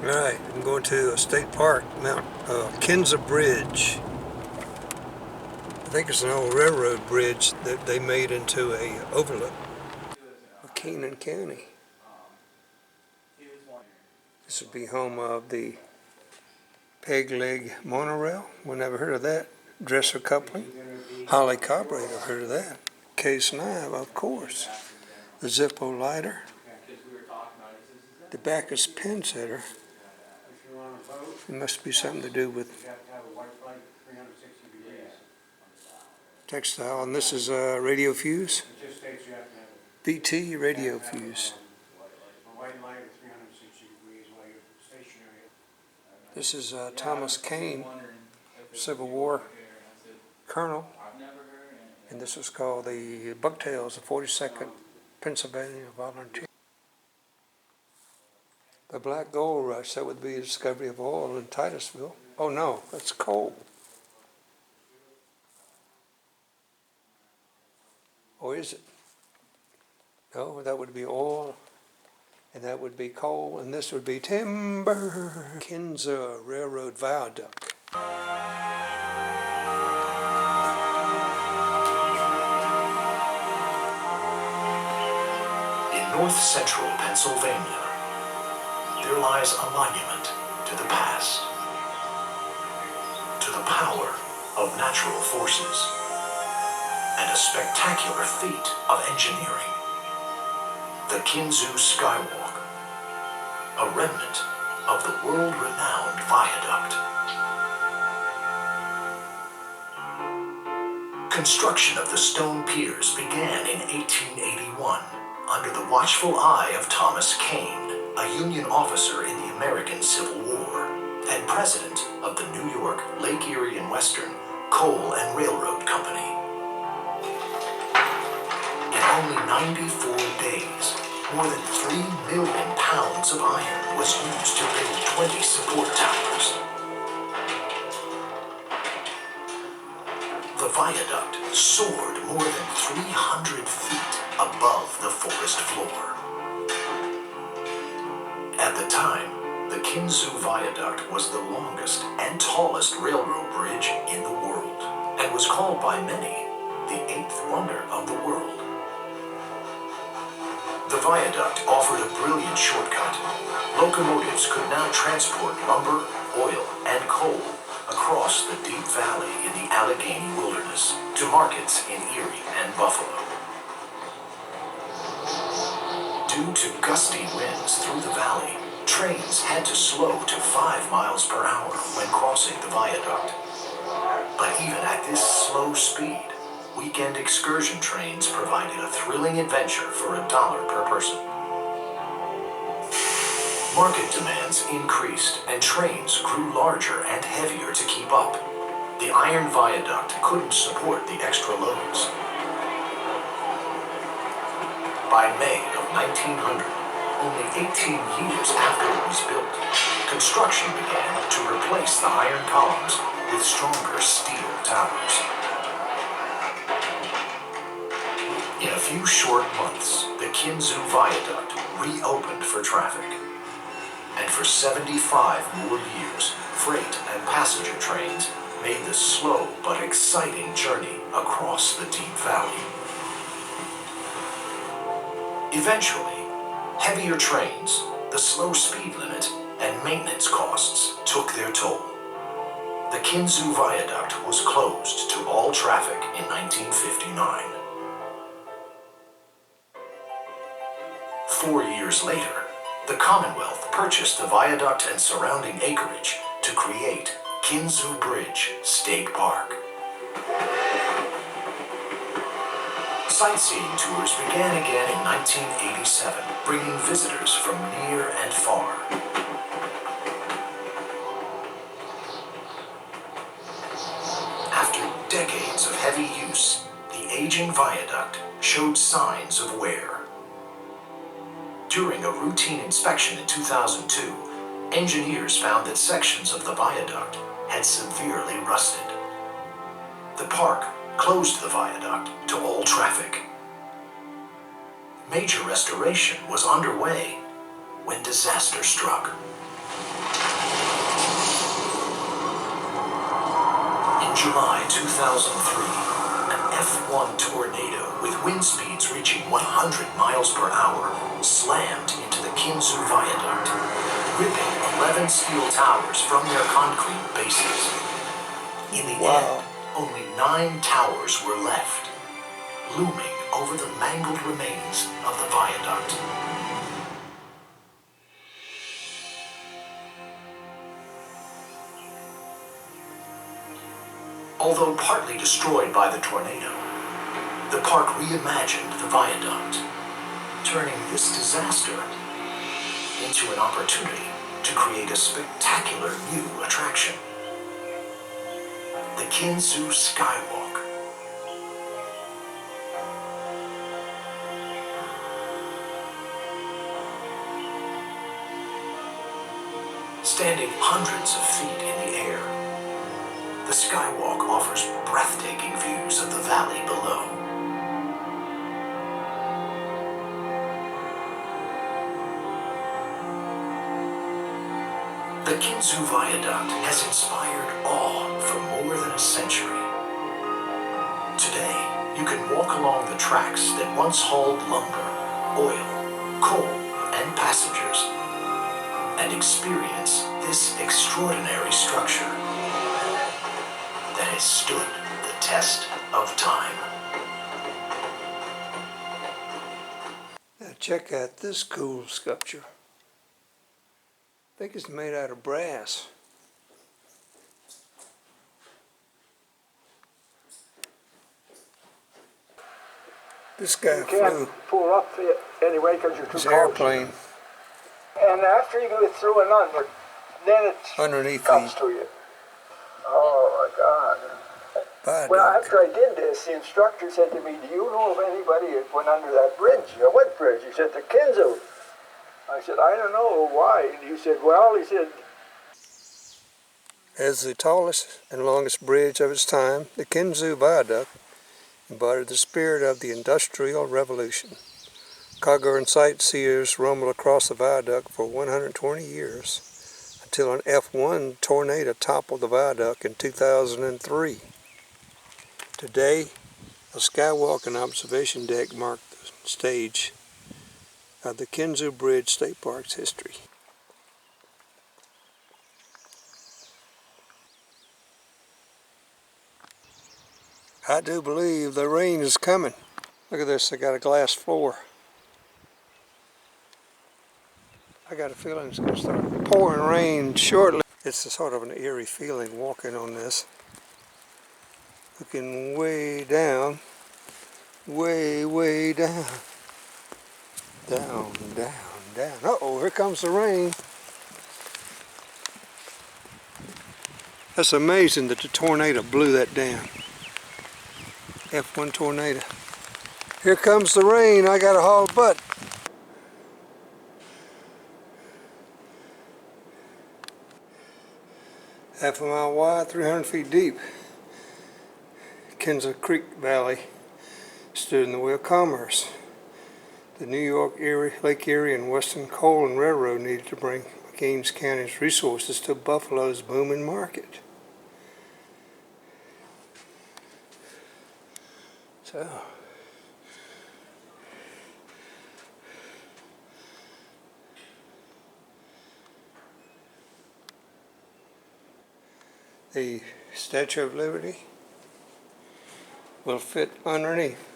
Alright, I'm going to a state park, Mount Kinza Bridge. I think it's an old railroad bridge that they made into a overlook of Keenan County. This would be home of the peg leg monorail. We never heard of that. Dresser coupling. Holly carburetor, heard of that. Case 9, of course. The Zippo lighter. The Bacchus pin setter. It must be something to do with textile. And this is a radio fuse. BT radio fuse. This is Thomas Kane, Civil War colonel, and this was called the Bucktails, the 42nd Pennsylvania Volunteer. The Black Gold Rush, that would be the discovery of oil in Titusville. Oh no, that's coal. Or is it? No, that would be oil, and that would be coal, and this would be timber. Kinza Railroad Viaduct. In north-central Pennsylvania, there lies a monument to the past, to the power of natural forces, and a spectacular feat of engineering, the Kinza Skywalk, a remnant of the world-renowned viaduct. Construction of the stone piers began in 1881 under the watchful eye of Thomas Kane, a Union officer in the American Civil War and president of the New York, Lake Erie and Western Coal and Railroad Company. In only 94 days, more than 3 million pounds of iron was used to build 20 support towers. The viaduct soared more than 300 feet above the forest floor. At the time, the Kinza Viaduct was the longest and tallest railroad bridge in the world, and was called by many the 8th wonder of the world. The viaduct offered a brilliant shortcut. Locomotives could now transport lumber, oil, and coal across the deep valley in the Allegheny wilderness to markets in Erie and Buffalo. Due to gusty winds through the valley, trains had to slow to 5 miles per hour when crossing the viaduct. But even at this slow speed, weekend excursion trains provided a thrilling adventure for $1 per person. Market demands increased and trains grew larger and heavier to keep up. The iron viaduct couldn't support the extra loads. By May of 1900, only 18 years after it was built, construction began to replace the iron columns with stronger steel towers. In a few short months, the Kinza Viaduct reopened for traffic. And for 75 more years, freight and passenger trains made the slow but exciting journey across the deep valley. Eventually, heavier trains, the slow speed limit, and maintenance costs took their toll. The Kinza Viaduct was closed to all traffic in 1959. 4 years later, the Commonwealth purchased the viaduct and surrounding acreage to create Kinza Bridge State Park. Sightseeing tours began again in 1987, bringing visitors from near and far. After decades of heavy use, the aging viaduct showed signs of wear. During a routine inspection in 2002, engineers found that sections of the viaduct had severely rusted. The park closed the viaduct to all traffic. Major restoration was underway when disaster struck. In July 2003, an F1 tornado with wind speeds reaching 100 miles per hour slammed into the Kinzu Viaduct, ripping 11 steel towers from their concrete bases. In the end, only 9 towers were left, looming over the mangled remains of the viaduct. Although partly destroyed by the tornado, the park reimagined the viaduct, turning this disaster into an opportunity to create a spectacular new attraction. The Kinzu Skywalk. Standing hundreds of feet in the air, the skywalk offers breathtaking views of the valley below. The Kinzu Viaduct has inspired awe for more than a century. Today, you can walk along the tracks that once hauled lumber, oil, coal, and passengers, and experience this extraordinary structure that has stood the test of time. Now check out this cool sculpture. I think it's made out of brass. This guy You can't flew pull up anyway because you're too his close. airplane And after you go through and under, then it underneath comes the to you. Oh my God. viaduct. Well, after I did this, the instructor said to me, "Do you know of anybody that went under that bridge?" I said, "What bridge?" He said, "The Kinzu." I said, "I don't know why." And he said, "Well," he said, As the tallest and longest bridge of its time, the Kinzu Viaduct embodied the spirit of the Industrial Revolution. Cargo and sightseers rumbled across the viaduct for 120 years until an F1 tornado toppled the viaduct in 2003. Today, a skywalk and observation deck mark the stage of the Kinzu Bridge State Park's history. I do believe the rain is coming. Look at this, I got a glass floor. I got a feeling it's going to start pouring rain shortly. It's a sort of an eerie feeling walking on this. Looking way down, way down. Down, down, down. Uh-oh, here comes the rain. That's amazing that the tornado blew that down. F1 tornado. Here comes the rain, I gotta haul butt. Half a mile wide, 300 feet deep. Kinzu Creek Valley stood in the way of commerce. The New York, Lake Erie, and Western Coal and Railroad needed to bring McKean County's resources to Buffalo's booming market. So, the Statue of Liberty will fit underneath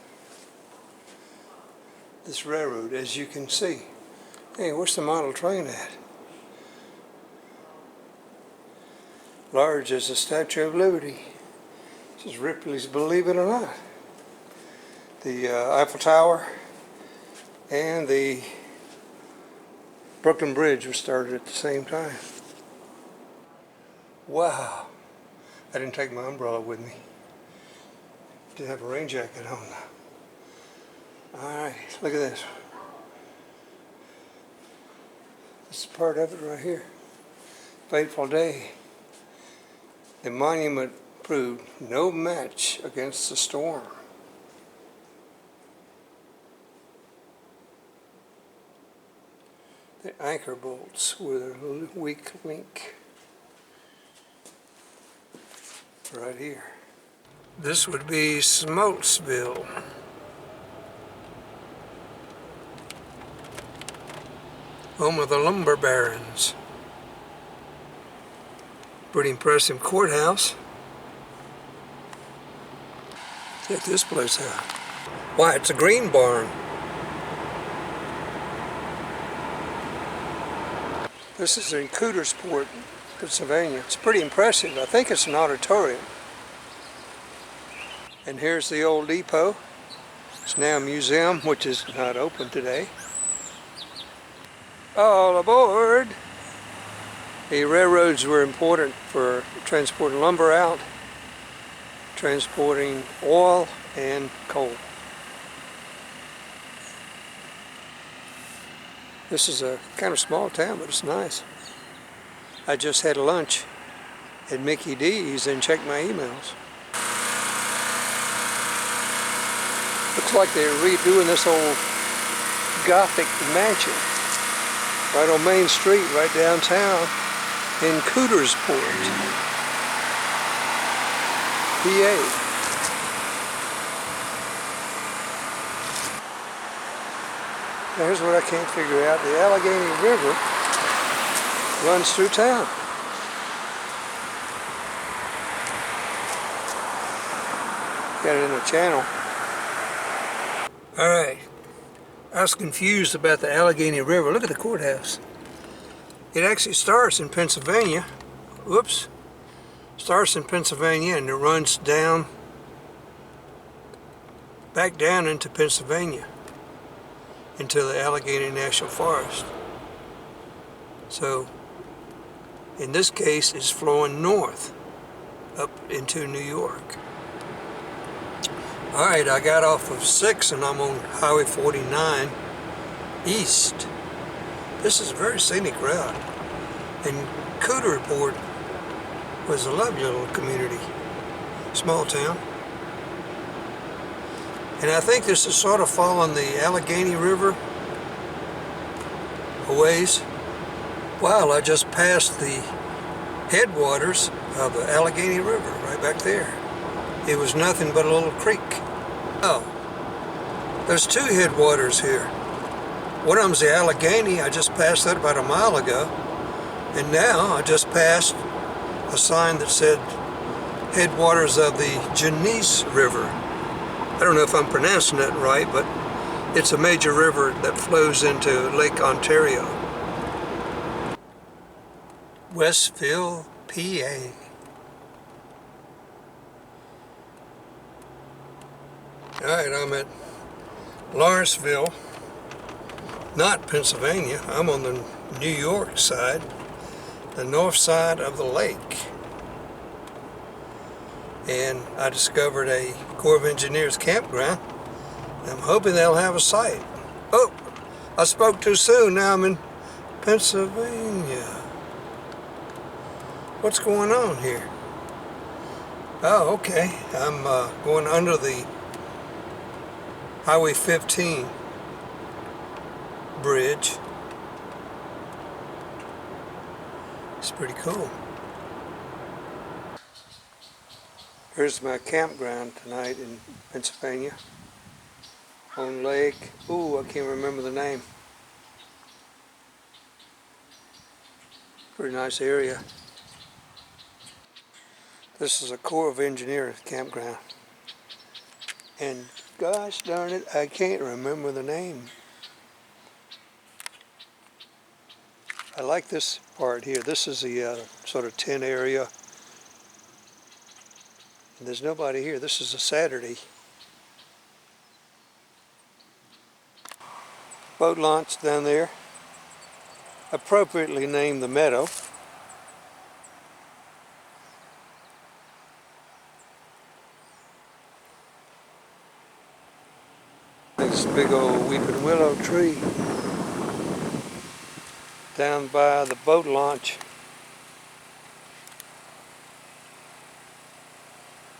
this railroad, as you can see. Hey, where's the model train at? Large as the Statue of Liberty. This is Ripley's Believe It or Not. The Eiffel Tower and the Brooklyn Bridge were started at the same time. Wow. I didn't take my umbrella with me. Didn't have a rain jacket on though. Alright, look at this. This is part of it right here. Fateful day. The monument proved no match against the storm. The anchor bolts were the weak link. right here. This would be Smoltsville. Home of the lumber barons. Pretty impressive courthouse. Check this place out. Why, it's a green barn. This is in Cootersport, Pennsylvania. It's pretty impressive. I think it's an auditorium. And here's the old depot. It's now a museum, which is not open today. All aboard! The railroads were important for transporting lumber out, transporting oil and coal. This is a kind of small town, but it's nice. I just had lunch at Mickey D's and checked my emails. Looks like they're redoing this old Gothic mansion right on Main Street, right downtown in Cootersport, PA. Now here's what I can't figure out. The Allegheny River runs through town. Got it in a channel. All right. I was confused about the Allegheny River. Look at the courthouse. It actually starts in Pennsylvania. Whoops. Starts in Pennsylvania and it runs down, back down into Pennsylvania, into the Allegheny National Forest. So, in this case, it's flowing north, up into New York. All right, I got off of 6 and I'm on Highway 49 east. This is a very scenic route. And Cootersport was a lovely little community, small town. And I think this is sort of following the Allegheny River a ways. Wow, I just passed the headwaters of the Allegheny River right back there. It was nothing but a little creek. Oh, there's two headwaters here. One of them's the Allegheny. I just passed that about a mile ago. And now I just passed a sign that said headwaters of the Genesee River. I don't know if I'm pronouncing that right, but it's a major river that flows into Lake Ontario. Westville, PA. Alright, I'm at Lawrenceville, not Pennsylvania. I'm on the New York side, the north side of the lake. And I discovered a Corps of Engineers campground. I'm hoping they'll have a site. Oh, I spoke too soon. Now I'm in Pennsylvania. What's going on here? Oh, okay. I'm going under the Highway 15 bridge. It's pretty cool. Here's my campground tonight in Pennsylvania. On Lake, ooh, I can't remember the name. Pretty nice area. This is a Corps of Engineers campground. And gosh darn it, I can't remember the name. I like this part here. This is the sort of tent area. And there's nobody here. This is a Saturday. Boat launch down there. Appropriately named the Meadow. This big old weeping willow tree down by the boat launch.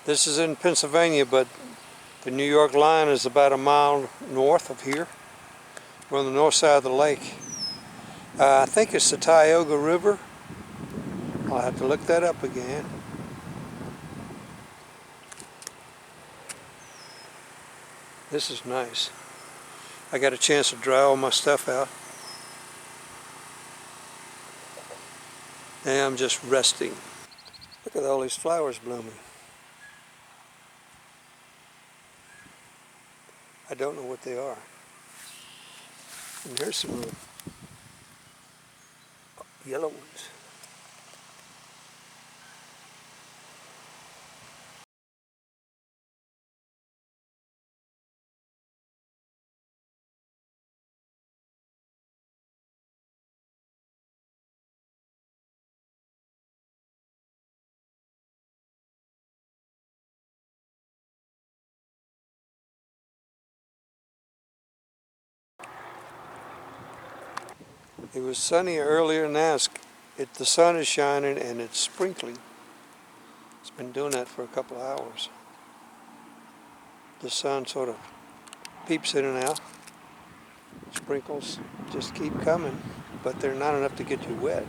This is in Pennsylvania, but the New York line is about a mile north of here. We're on the north side of the lake. I think it's the Tioga River. I'll have to look that up again. This is nice. I got a chance to dry all my stuff out. Now I'm just resting. Look at all these flowers blooming. I don't know what they are. And here's some yellow ones. It was sunny earlier, now the sun is shining and it's sprinkling. It's been doing that for a couple of hours. The sun sort of peeps in and out. Sprinkles just keep coming, but they're not enough to get you wet.